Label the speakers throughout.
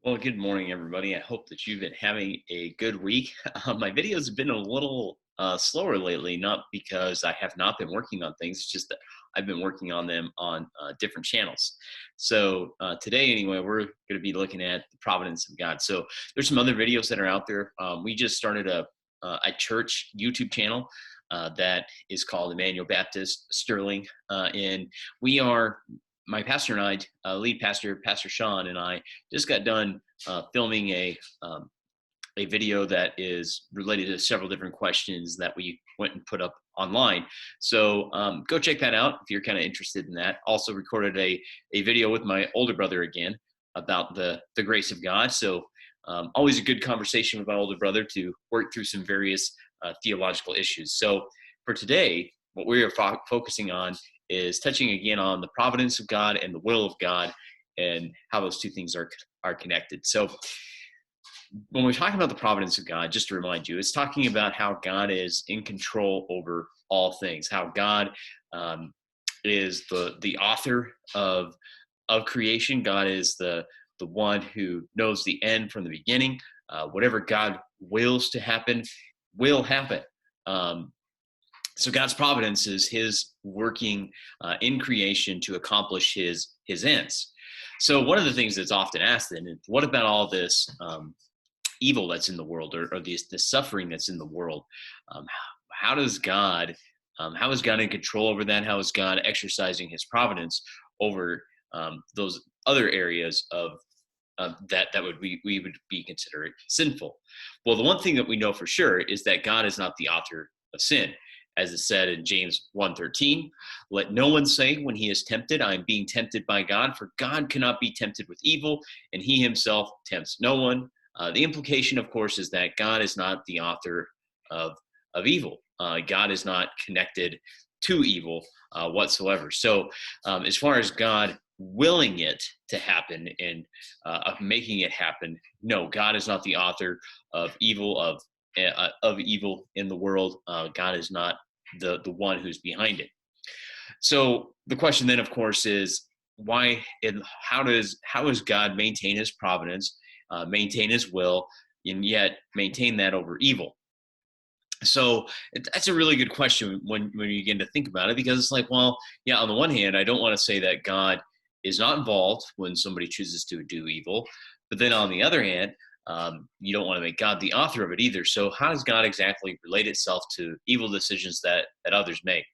Speaker 1: Well, good morning, everybody. I hope that you've been having a good week. My videos have been a little slower lately, not because I have not been working on things. It's just that I've been working on them on different channels. So today, anyway, we're going to be looking at the providence of God. So there's some other videos that are out there. We just started a church YouTube channel that is called Emmanuel Baptist Sterling, and we are my pastor and I, lead pastor, Pastor Sean, and I just got done filming a video that is related to several different questions that we went and put up online. So go check that out if you're kind of interested in that. Also recorded a video with my older brother again about the grace of God. So always a good conversation with my older brother to work through some various theological issues. So for today, what we are focusing on is touching again on the providence of God and the will of God and how those two things are connected. So when we're talking about the providence of God, just to remind you, it's talking about how God is in control over all things, how God is the author of creation. God is the one who knows the end from the beginning. Whatever God wills to happen will happen. So God's providence is His working in creation to accomplish His ends. So one of the things that's often asked then is, what about all this evil that's in the world, or this suffering that's in the world? Um, how does God? How is God in control over that? How is God exercising His providence over those other areas of that we would be considered sinful? Well, the one thing that we know for sure is that God is not the author of sin. As it said in James 1:13, let no one say when he is tempted, I am being tempted by God, for God cannot be tempted with evil, and he himself tempts no one. The implication, of course, is that God is not the author of evil. God is not connected to evil whatsoever. So as far as God willing it to happen and of making it happen, no, God is not the author of evil in the world. God is not the one who's behind it. So the question then, of course, is why and how does God maintain His providence, maintain His will, and yet maintain that over evil? So that's a really good question when you begin to think about it, because it's like, well, yeah, on the one hand, I don't want to say that God is not involved when somebody chooses to do evil, but then on the other hand, you don't want to make God the author of it either. So how does God exactly relate itself to evil decisions that others make?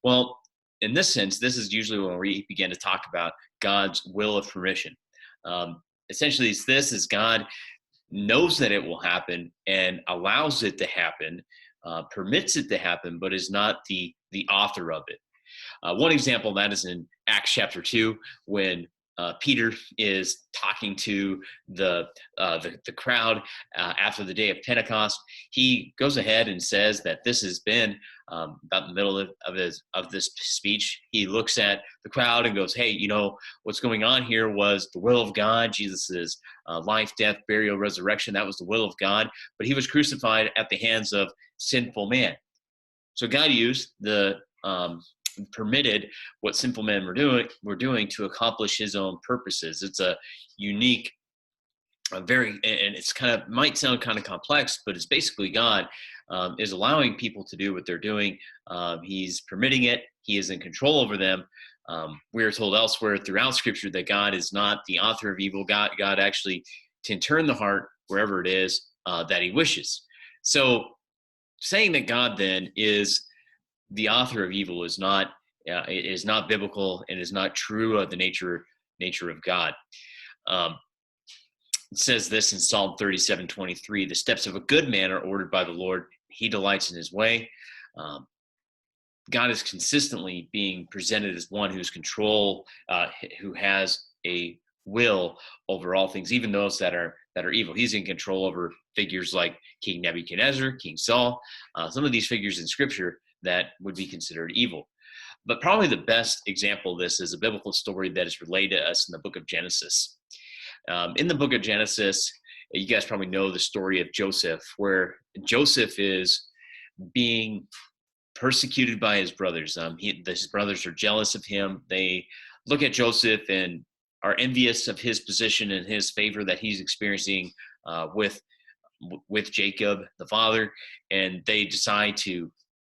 Speaker 1: Well, in this sense, this is usually when we begin to talk about God's will of permission. Essentially, it's this: is God knows that it will happen and allows it to happen, permits it to happen, but is not the author of it. One example of that is in Acts chapter 2, when Peter is talking to the crowd after the day of Pentecost. He goes ahead and says that this has been about the middle of this speech. He looks at the crowd and goes, "Hey, what's going on here was the will of God. Jesus's life, death, burial, resurrection. That was the will of God. But He was crucified at the hands of sinful man." So God used permitted what sinful men were doing to accomplish His own purposes. It's a unique, a very, and it's kind of might sound kind of complex, but it's basically God is allowing people to do what they're doing. He's permitting it. He is in control over them. We are told elsewhere throughout Scripture that God is not the author of evil. God actually can turn the heart wherever it is that He wishes. So saying that God then is the author of evil is not biblical and is not true of the nature of God. Um, it says this in Psalm 37:23: "The steps of a good man are ordered by the Lord; He delights in His way." Um, God is consistently being presented as one who has a will over all things, even those that are evil. He's in control over figures like King Nebuchadnezzar, King Saul, some of these figures in Scripture that would be considered evil. But probably the best example of this is a biblical story that is related to us in the book of Genesis. In the book of Genesis, you guys probably know the story of Joseph, where Joseph is being persecuted by his brothers. His brothers are jealous of him. They look at Joseph and are envious of his position and his favor that he's experiencing with Jacob, the father, and they decide to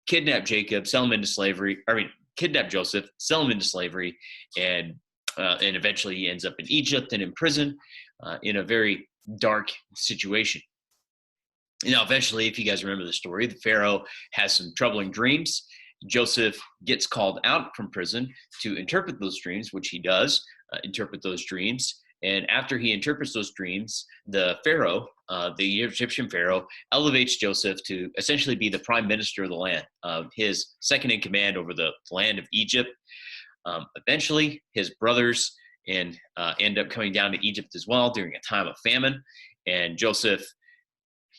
Speaker 1: kidnap Jacob, sell him into slavery. I mean, kidnap Joseph, sell him into slavery, and eventually he ends up in Egypt and in prison in a very dark situation. Now, eventually, if you guys remember the story, the Pharaoh has some troubling dreams. Joseph gets called out from prison to interpret those dreams, which he does interpret those dreams. And after he interprets those dreams, the Pharaoh, the Egyptian Pharaoh, elevates Joseph to essentially be the prime minister of the land, his second in command over the land of Egypt. Eventually, his brothers end up coming down to Egypt as well during a time of famine. And Joseph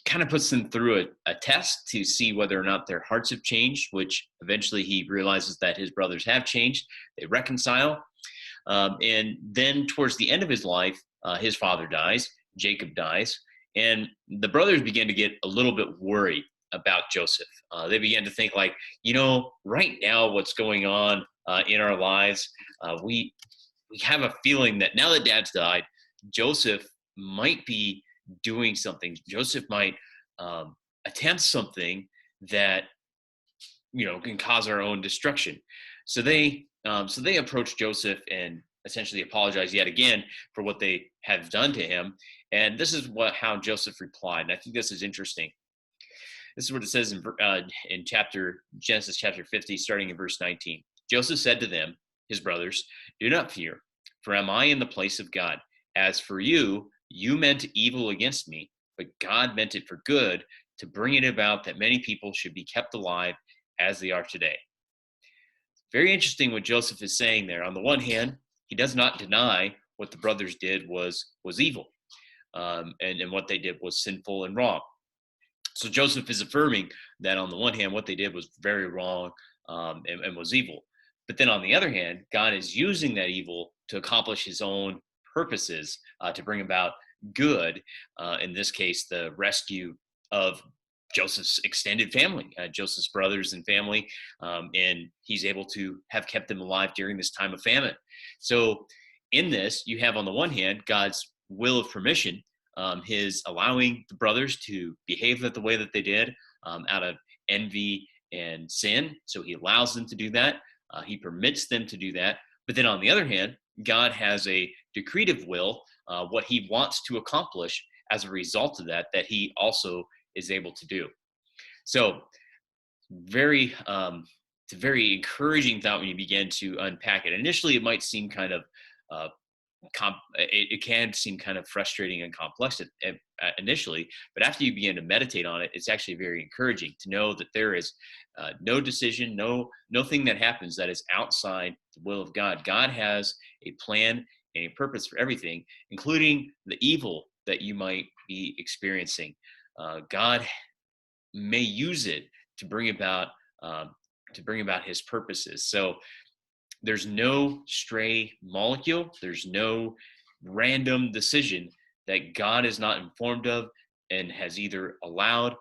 Speaker 1: kind of puts them through a test to see whether or not their hearts have changed, which eventually he realizes that his brothers have changed. They reconcile. And then towards the end of his life, his father dies, Jacob dies, and the brothers begin to get a little bit worried about Joseph. They began to think like, right now what's going on in our lives, we have a feeling that now that dad's died, Joseph might be doing something. Joseph might attempt something that can cause our own destruction. So they approach Joseph and essentially apologize yet again for what they have done to him. And this is how Joseph replied. And I think this is interesting. This is what it says in Genesis chapter 50, starting in verse 19. Joseph said to them, his brothers, "Do not fear, for am I in the place of God? As for you, you meant evil against me, but God meant it for good, to bring it about that many people should be kept alive as they are today." Very interesting what Joseph is saying there. On the one hand, he does not deny what the brothers did was evil, and what they did was sinful and wrong. So Joseph is affirming that on the one hand, what they did was very wrong, and was evil. But then on the other hand, God is using that evil to accomplish his own purposes, to bring about good, in this case, the rescue of Joseph's extended family, Joseph's brothers and family, and he's able to have kept them alive during this time of famine. So in this, you have on the one hand, God's will of permission, his allowing the brothers to behave the way that they did, out of envy and sin. So he allows them to do that. He permits them to do that. But then on the other hand, God has a decretive will, what he wants to accomplish as a result of that he also is able to do. So it's a very encouraging thought when you begin to unpack it. Initially, it might seem kind of it can seem kind of frustrating and complex initially, but after you begin to meditate on it, it's actually very encouraging to know that there is no decision, nothing that happens that is outside the will of God. God has a plan and a purpose for everything, including the evil that you might be experiencing. God may use it to bring about his purposes. So there's no stray molecule. There's no random decision that God is not informed of and has either allowed,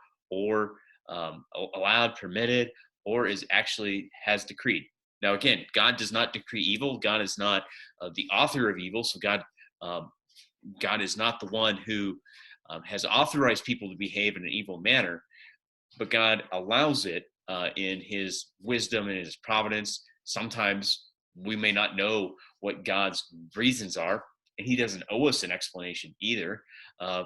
Speaker 1: permitted, or has decreed. Now, again, God does not decree evil. God is not the author of evil. So God is not the one who has authorized people to behave in an evil manner, but God allows it in his wisdom and his providence. Sometimes we may not know what God's reasons are, and he doesn't owe us an explanation either.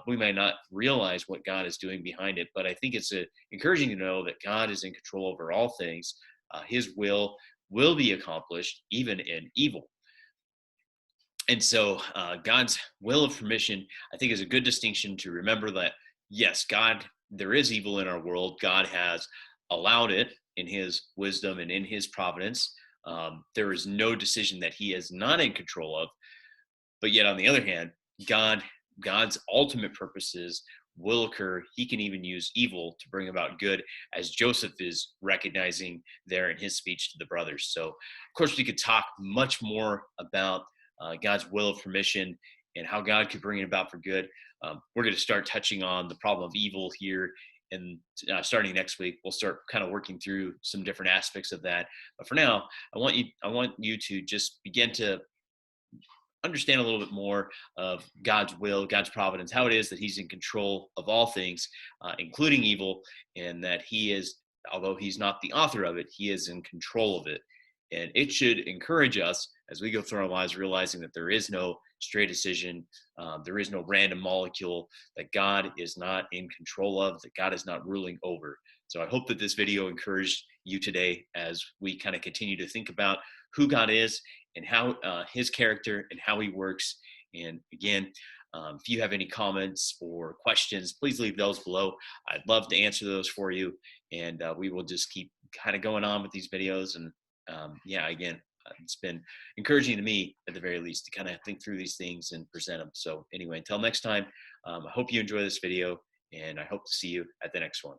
Speaker 1: We may not realize what God is doing behind it, but I think it's encouraging to know that God is in control over all things. His will be accomplished even in evil. And so God's will of permission, I think, is a good distinction to remember that, yes, there is evil in our world. God has allowed it in his wisdom and in his providence. There is no decision that he is not in control of. But yet, on the other hand, God's ultimate purposes will occur. He can even use evil to bring about good, as Joseph is recognizing there in his speech to the brothers. So, of course, we could talk much more about God's will of permission and how God could bring it about for good. We're going to start touching on the problem of evil here, and starting next week, we'll start kind of working through some different aspects of that. But for now, I want you to just begin to understand a little bit more of God's will, God's providence, how it is that He's in control of all things, including evil, and that He is, although He's not the author of it, He is in control of it. And it should encourage us as we go through our lives, realizing that there is no stray decision, there is no random molecule, that God is not in control of, that God is not ruling over. So I hope that this video encouraged you today as we kind of continue to think about who God is and how His character and how He works. And again, if you have any comments or questions, please leave those below. I'd love to answer those for you. And we will just keep kind of going on with these videos. And yeah, again, it's been encouraging to me at the very least to kind of think through these things and present them. So anyway, until next time, I hope you enjoy this video, and I hope to see you at the next one.